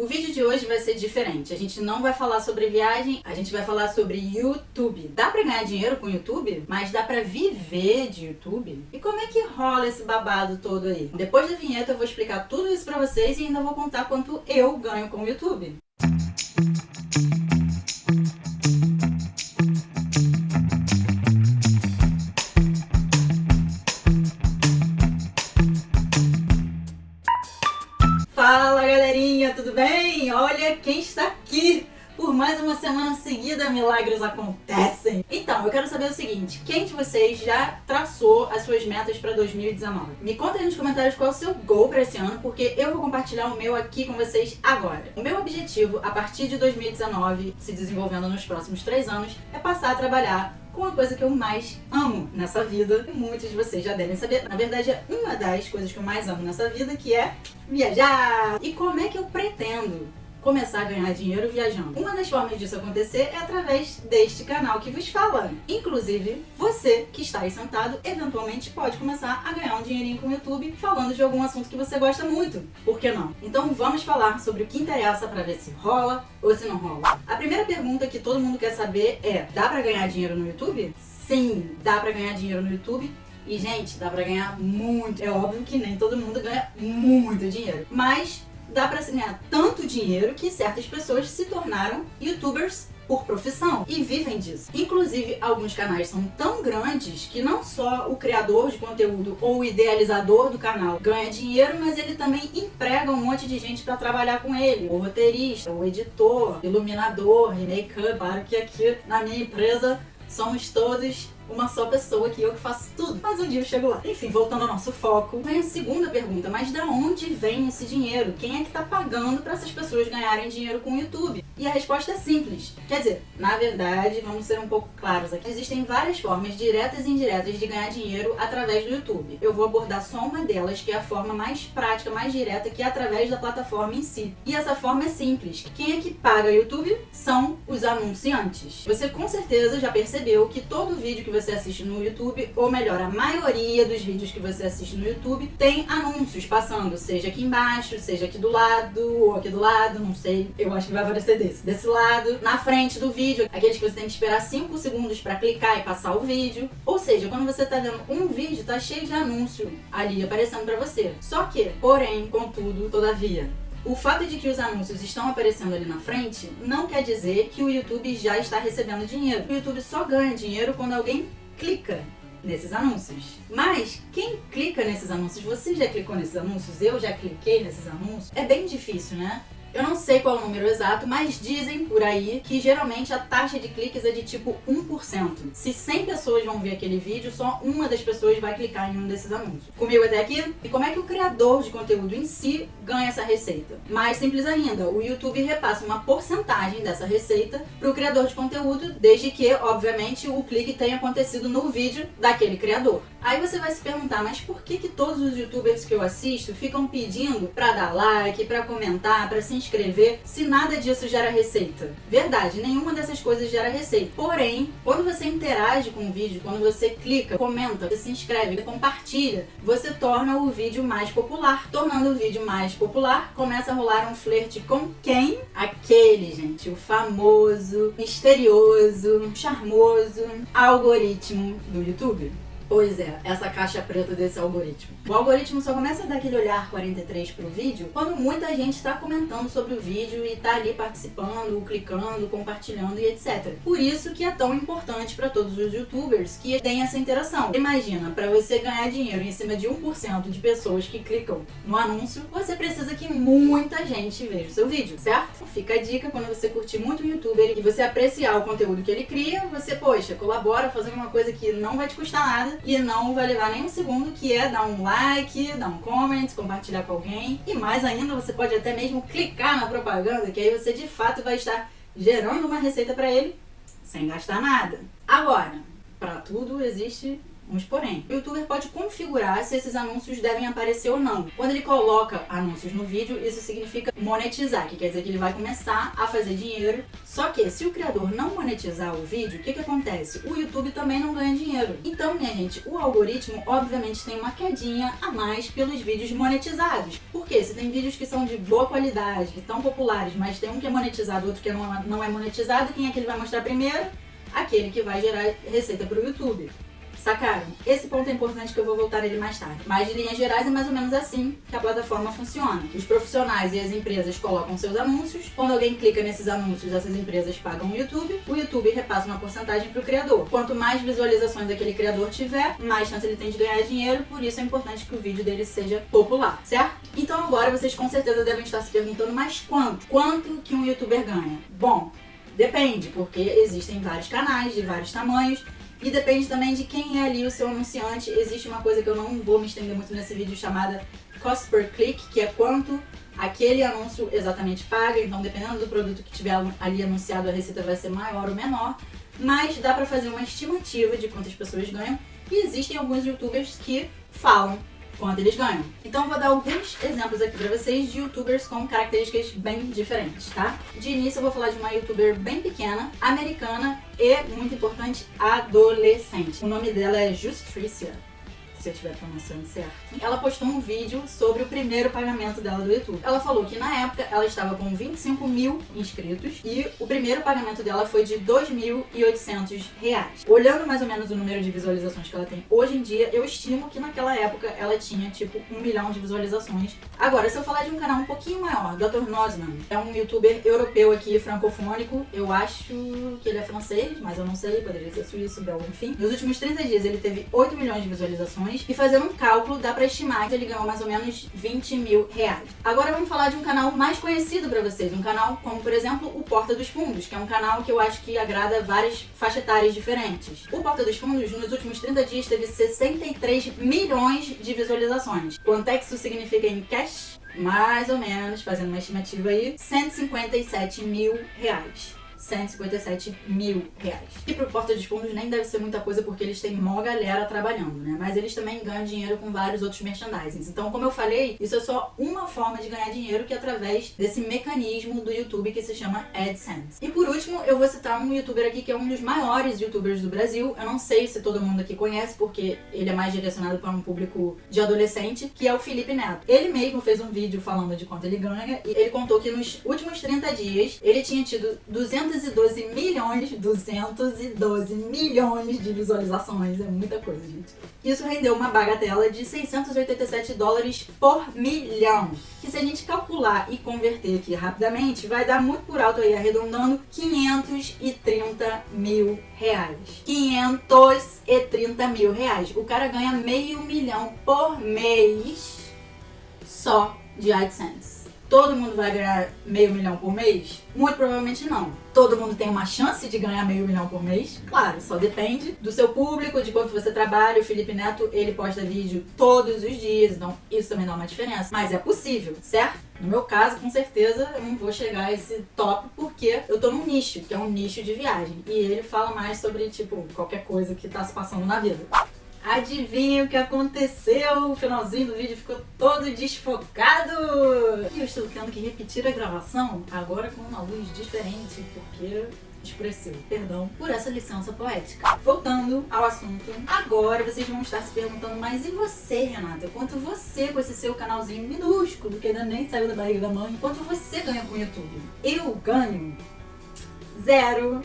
O vídeo de hoje vai ser diferente. A gente não vai falar sobre viagem, a gente vai falar sobre YouTube. Dá pra ganhar dinheiro com YouTube? Mas dá pra viver de YouTube? E como é que rola esse babado todo aí? Depois da vinheta eu vou explicar tudo isso pra vocês e ainda vou contar quanto eu ganho com o YouTube. Fala galerinha, tudo bem? Olha quem está aqui! Por mais uma semana seguida, milagres acontecem! Então, eu quero saber o seguinte, quem de vocês já traçou as suas metas para 2019? Me conta aí nos comentários qual é o seu goal para esse ano, porque eu vou compartilhar o meu aqui com vocês agora. O meu objetivo, a partir de 2019, se desenvolvendo nos próximos 3 anos, é passar a trabalhar com a coisa que eu mais amo nessa vida. Muitos de vocês já devem saber. Na verdade, é uma das coisas que eu mais amo nessa vida, que é viajar. E como é que eu pretendo começar a ganhar dinheiro viajando? Uma das formas disso acontecer é através deste canal que vos fala. Inclusive, você que está aí sentado, eventualmente pode começar a ganhar um dinheirinho com o YouTube falando de algum assunto que você gosta muito. Por que não? Então vamos falar sobre o que interessa para ver se rola ou se não rola. A primeira pergunta que todo mundo quer saber é: dá para ganhar dinheiro no YouTube? Sim, dá para ganhar dinheiro no YouTube. E, gente, dá pra ganhar muito. É óbvio que nem todo mundo ganha muito dinheiro, mas dá pra se ganhar tanto dinheiro que certas pessoas se tornaram youtubers por profissão e vivem disso. Inclusive, alguns canais são tão grandes que não só o criador de conteúdo ou o idealizador do canal ganha dinheiro, mas ele também emprega um monte de gente para trabalhar com ele. O roteirista, o editor, iluminador, make-up. Claro que aqui na minha empresa somos todos uma só pessoa, que eu que faço tudo. Mas um dia eu chego lá. Enfim, voltando ao nosso foco, vem a segunda pergunta: mas da onde vem esse dinheiro? Quem é que tá pagando para essas pessoas ganharem dinheiro com o YouTube? E a resposta é simples. Quer dizer, na verdade, vamos ser um pouco claros aqui. Existem várias formas diretas e indiretas de ganhar dinheiro através do YouTube. Eu vou abordar só uma delas, que é a forma mais prática, mais direta, que é através da plataforma em si. E essa forma é simples. Quem é que paga o YouTube? São os anunciantes. Você com certeza já percebeu que todo vídeo que você assiste no YouTube, ou melhor, a maioria dos vídeos que você assiste no YouTube, tem anúncios passando, seja aqui embaixo, seja aqui do lado, ou aqui do lado, não sei, eu acho que vai aparecer desse lado, na frente do vídeo, aqueles que você tem que esperar 5 segundos para clicar e passar o vídeo. Ou seja, quando você tá vendo um vídeo, tá cheio de anúncio ali aparecendo para você. Só que, porém, contudo, todavia, o fato de que os anúncios estão aparecendo ali na frente não quer dizer que o YouTube já está recebendo dinheiro. O YouTube só ganha dinheiro quando alguém clica nesses anúncios. Mas quem clica nesses anúncios? Você já clicou nesses anúncios? Eu já cliquei nesses anúncios? É bem difícil, né? Eu não sei qual é o número exato, mas dizem por aí que geralmente a taxa de cliques é de tipo 1%. Se 100 pessoas vão ver aquele vídeo, só uma das pessoas vai clicar em um desses anúncios. Comigo até aqui? E como é que o criador de conteúdo em si ganha essa receita? Mais simples ainda, o YouTube repassa uma porcentagem dessa receita para o criador de conteúdo, desde que, obviamente, o clique tenha acontecido no vídeo daquele criador. Aí você vai se perguntar, mas por que todos os youtubers que eu assisto ficam pedindo para dar like, para comentar, para se inscrever, se nada disso gera receita? Verdade, nenhuma dessas coisas gera receita. Porém, quando você interage com o vídeo, quando você clica, comenta, você se inscreve, compartilha, você torna o vídeo mais popular. Tornando o vídeo mais popular, começa a rolar um flerte com quem? Aquele, gente, o famoso, misterioso, charmoso algoritmo do YouTube. Pois é, essa caixa preta desse algoritmo. O algoritmo só começa a dar aquele olhar 43 pro vídeo quando muita gente está comentando sobre o vídeo e tá ali participando, clicando, compartilhando e etc. Por isso que é tão importante para todos os youtubers que tenham essa interação. Imagina, para você ganhar dinheiro em cima de 1% de pessoas que clicam no anúncio, você precisa que muita gente veja o seu vídeo, certo? Fica a dica: quando você curtir muito um youtuber e você apreciar o conteúdo que ele cria, você, poxa, colabora fazendo uma coisa que não vai te custar nada e não vai levar nem um segundo, que é dar um like, dar um comment, compartilhar com alguém. E mais ainda, você pode até mesmo clicar na propaganda, que aí você de fato vai estar gerando uma receita para ele sem gastar nada. Agora, para tudo existe uns porém. O youtuber pode configurar se esses anúncios devem aparecer ou não. Quando ele coloca anúncios no vídeo, isso significa monetizar, que quer dizer que ele vai começar a fazer dinheiro. Só que se o criador não monetizar o vídeo, o que acontece? O YouTube também não ganha dinheiro. Então, minha gente, o algoritmo obviamente tem uma quedinha a mais pelos vídeos monetizados. Porque se tem vídeos que são de boa qualidade, que estão populares, mas tem um que é monetizado, outro que não é monetizado, quem é que ele vai mostrar primeiro? Aquele que vai gerar receita para o YouTube. Sacaram? Esse ponto é importante que eu vou voltar ele mais tarde. Mas de linhas gerais é mais ou menos assim que a plataforma funciona. Os profissionais e as empresas colocam seus anúncios. Quando alguém clica nesses anúncios, essas empresas pagam o YouTube repassa uma porcentagem para o criador. Quanto mais visualizações aquele criador tiver, mais chance ele tem de ganhar dinheiro, por isso é importante que o vídeo dele seja popular, certo? Então agora vocês com certeza devem estar se perguntando, mas quanto? Quanto que um youtuber ganha? Bom, depende, porque existem vários canais de vários tamanhos. E depende também de quem é ali o seu anunciante. Existe uma coisa que eu não vou me estender muito nesse vídeo chamada cost per click, que é quanto aquele anúncio exatamente paga. Então, dependendo do produto que tiver ali anunciado, a receita vai ser maior ou menor. Mas dá pra fazer uma estimativa de quantas pessoas ganham. E existem alguns youtubers que falam quanto eles ganham. Então eu vou dar alguns exemplos aqui pra vocês de youtubers com características bem diferentes, tá? De início eu vou falar de uma youtuber bem pequena, americana e, muito importante, adolescente. O nome dela é Justricia, se eu estiver pronunciando certo. Ela postou um vídeo sobre o primeiro pagamento dela do YouTube. Ela falou que na época ela estava com 25 mil inscritos e o primeiro pagamento dela foi de R$2.800. Olhando mais ou menos o número de visualizações que ela tem hoje em dia, eu estimo que naquela época ela tinha tipo 1 milhão de visualizações. Agora, se eu falar de um canal um pouquinho maior, Dr. Nozman, é um youtuber europeu aqui, francofônico. Eu acho que ele é francês, mas eu não sei, poderia ser suíço, belga, enfim. Nos últimos 30 dias ele teve 8 milhões de visualizações. E fazendo um cálculo, dá pra estimar que ele ganhou mais ou menos R$20 mil. Agora vamos falar de um canal mais conhecido pra vocês. Um canal como, por exemplo, o Porta dos Fundos, que é um canal que eu acho que agrada várias faixas etárias diferentes. O Porta dos Fundos, nos últimos 30 dias, teve 63 milhões de visualizações. Quanto é que isso significa em cash? Mais ou menos, fazendo uma estimativa aí, R$157 mil. 157 mil reais. E pro Porta dos Fundos nem deve ser muita coisa porque eles têm mó galera trabalhando, né? Mas eles também ganham dinheiro com vários outros merchandisings. Então, como eu falei, isso é só uma forma de ganhar dinheiro, que é através desse mecanismo do YouTube que se chama AdSense. E por último, eu vou citar um youtuber aqui que é um dos maiores youtubers do Brasil. Eu não sei se todo mundo aqui conhece, porque ele é mais direcionado para um público de adolescente, que é o Felipe Neto. Ele mesmo fez um vídeo falando de quanto ele ganha e ele contou que nos últimos 30 dias ele tinha tido 212 milhões de visualizações. É muita coisa, gente. Isso rendeu uma bagatela de $687 por milhão. Que se a gente calcular e converter aqui rapidamente, vai dar muito por alto aí, arredondando, R$530 mil. 530 mil reais. O cara ganha $500 mil por mês só de AdSense. Todo mundo vai ganhar $500 mil por mês? Muito provavelmente não. Todo mundo tem uma chance de ganhar $500 mil por mês? Claro, só depende do seu público, de quanto você trabalha. O Felipe Neto, ele posta vídeo todos os dias, então isso também dá uma diferença. Mas é possível, certo? No meu caso, com certeza, eu não vou chegar a esse top porque eu tô num nicho, que é um nicho de viagem. E ele fala mais sobre, tipo, qualquer coisa que tá se passando na vida. Adivinha o que aconteceu? O finalzinho do vídeo ficou todo desfocado. E eu estou tendo que repetir a gravação agora com uma luz diferente, porque escureceu. Perdão por essa licença poética. Voltando ao assunto, agora vocês vão estar se perguntando, mas e você, Renata? Quanto você, com esse seu canalzinho minúsculo, que ainda nem saiu da barriga da mãe, quanto você ganha com o YouTube? Eu ganho zero.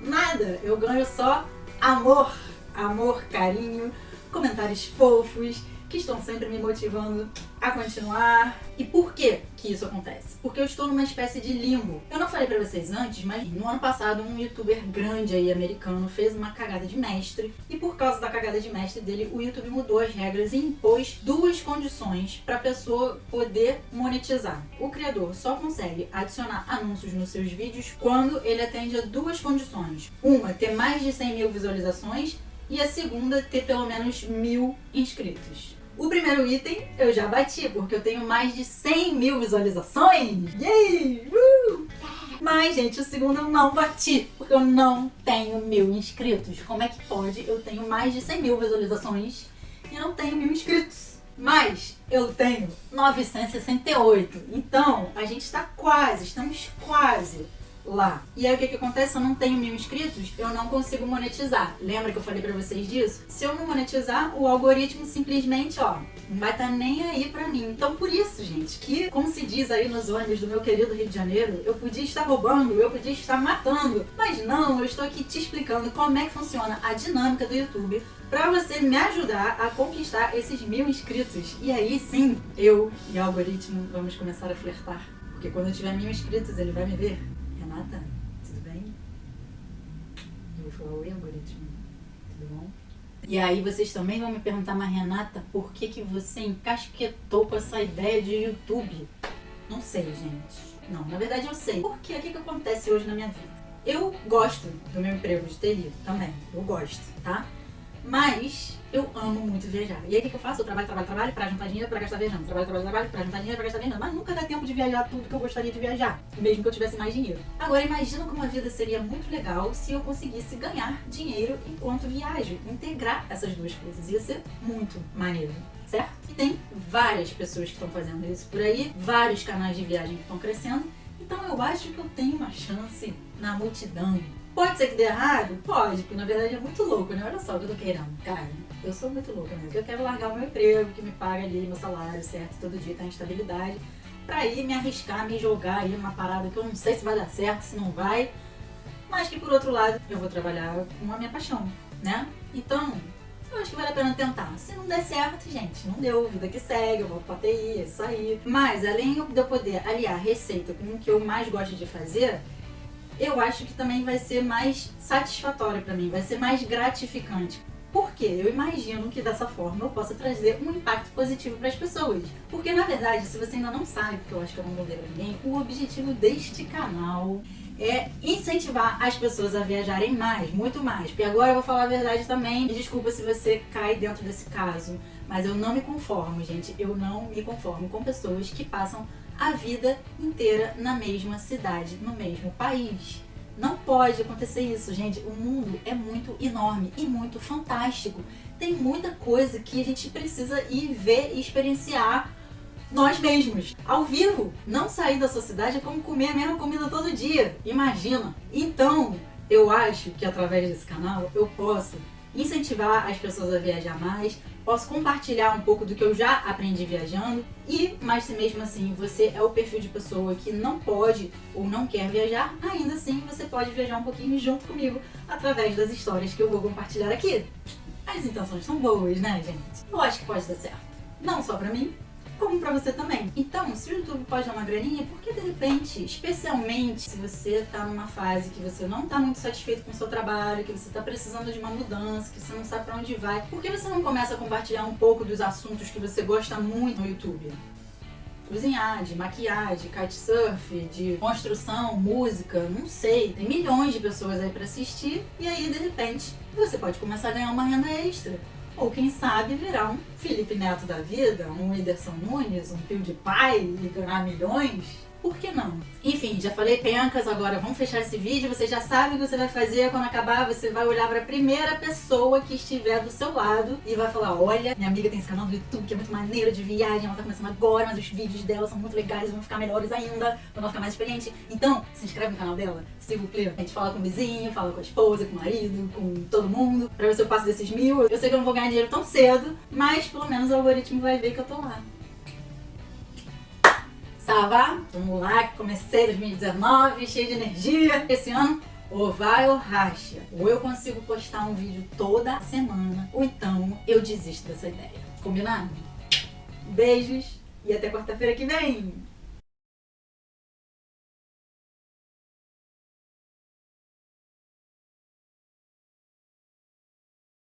Nada. Eu ganho só amor, carinho, comentários fofos, que estão sempre me motivando a continuar. E por que que isso acontece? Porque eu estou numa espécie de limbo. Eu não falei pra vocês antes, mas no ano passado um youtuber grande aí, americano, fez uma cagada de mestre. E por causa da cagada de mestre dele, o YouTube mudou as regras e impôs duas condições pra pessoa poder monetizar. O criador só consegue adicionar anúncios nos seus vídeos quando ele atende a duas condições. Uma, ter mais de 100 mil visualizações, e a segunda, ter pelo menos 1.000 inscritos. O primeiro item eu já bati, porque eu tenho mais de 100 mil visualizações. Yay! Mas, gente, o segundo eu não bati, porque Porque eu não tenho 1000 inscritos. Como é que pode? Eu tenho mais de 100 mil visualizações e não tenho 1000 inscritos. Mas eu tenho 968. Então, a gente está estamos quase lá. E aí o que acontece? Se eu não tenho 1000 inscritos, eu não consigo monetizar. Lembra que eu falei pra vocês disso? Se eu não monetizar, o algoritmo simplesmente, não vai estar nem aí pra mim. Então por isso, gente, que como se diz aí nos ônibus do meu querido Rio de Janeiro, eu podia estar roubando, eu podia estar matando. Mas não, eu estou aqui te explicando como é que funciona a dinâmica do YouTube pra você me ajudar a conquistar esses 1000 inscritos. E aí sim, eu e o algoritmo vamos começar a flertar. Porque quando eu tiver 1000 inscritos, ele vai me ver. Renata, tudo bem? Eu vou falar, oi, algoritmo, tudo bom? E aí vocês também vão me perguntar, mas Renata, por que você encasquetou com essa ideia de YouTube? Não sei, gente. Não, na verdade eu sei. Porque o que acontece hoje na minha vida? Eu gosto do meu emprego de TI também, eu gosto, tá? Mas eu amo muito viajar. E aí o que eu faço? Eu trabalho pra juntar dinheiro pra gastar viajando. Trabalho pra juntar dinheiro pra gastar viajando. Mas nunca dá tempo de viajar tudo que eu gostaria de viajar, mesmo que eu tivesse mais dinheiro. Agora imagina como a vida seria muito legal se eu conseguisse ganhar dinheiro enquanto viajo. Integrar essas duas coisas. Ia ser muito maneiro, certo? E tem várias pessoas que estão fazendo isso por aí, vários canais de viagem que estão crescendo. Então eu acho que eu tenho uma chance na multidão. Pode ser que dê errado? Pode, porque na verdade é muito louco, né? Olha só o que eu tô querendo. Cara, eu sou muito louca mesmo. Eu quero largar o meu emprego, que me paga ali meu salário, certo? Todo dia tá em estabilidade. Pra ir me arriscar, me jogar aí numa parada que eu não sei se vai dar certo, se não vai. Mas que por outro lado, eu vou trabalhar com a minha paixão, né? Então, eu acho que vale a pena tentar. Se não der certo, gente, não deu, vida que segue, eu volto pra TI, é isso aí. Mas, além de eu poder aliar receita com o que eu mais gosto de fazer, eu acho que também vai ser mais satisfatório pra mim, vai ser mais gratificante. Por quê? Eu imagino que dessa forma eu possa trazer um impacto positivo para as pessoas. Porque, na verdade, se você ainda não sabe, porque eu acho que eu não vou ler pra ninguém, o objetivo deste canal é incentivar as pessoas a viajarem mais, muito mais. Porque agora eu vou falar a verdade também, e desculpa se você cai dentro desse caso, mas eu não me conformo, gente. Eu não me conformo com pessoas que passam a vida inteira na mesma cidade, no mesmo país. Não pode acontecer isso, gente. O mundo é muito enorme e muito fantástico. Tem muita coisa que a gente precisa ir ver e experienciar nós mesmos, ao vivo. Não sair da sua cidade é como comer a mesma comida todo dia. Imagina. Então, eu acho que através desse canal eu posso incentivar as pessoas a viajar mais, posso compartilhar um pouco do que eu já aprendi viajando mas se mesmo assim você é o perfil de pessoa que não pode ou não quer viajar, ainda assim você pode viajar um pouquinho junto comigo através das histórias que eu vou compartilhar aqui. As intenções são boas, né, gente? Eu acho que pode dar certo. Não só pra mim, como pra você também. Então, se o YouTube pode dar uma graninha, por que de repente, especialmente se você tá numa fase que você não tá muito satisfeito com o seu trabalho, que você tá precisando de uma mudança, que você não sabe pra onde vai, por que você não começa a compartilhar um pouco dos assuntos que você gosta muito no YouTube? Cozinhar, de maquiagem, kitesurf, de construção, música, não sei. Tem milhões de pessoas aí pra assistir e aí, de repente, você pode começar a ganhar uma renda extra. Ou quem sabe virar um Felipe Neto da vida, um Whindersson Nunes, um PewDiePie e ganhar milhões. Por que não? Enfim, já falei pencas, agora vamos fechar esse vídeo. Você já sabe o que você vai fazer quando acabar. Você vai olhar para a primeira pessoa que estiver do seu lado e vai falar: olha, minha amiga tem esse canal do YouTube que é muito maneiro de viagem, ela tá começando agora, mas os vídeos dela são muito legais, vão ficar melhores ainda, quando ela ficar mais experiente. Então, se inscreve no canal dela, siga o Clear. A gente fala com o vizinho, fala com a esposa, com o marido, com todo mundo, pra ver se eu passo desses 1000. Eu sei que eu não vou ganhar dinheiro tão cedo, mas pelo menos o algoritmo vai ver que eu tô lá. Tava, vamos lá, que comecei 2019, cheio de energia. Esse ano, ou vai ou racha. Ou eu consigo postar um vídeo toda semana, ou então eu desisto dessa ideia. Combinado? Beijos e até quarta-feira que vem!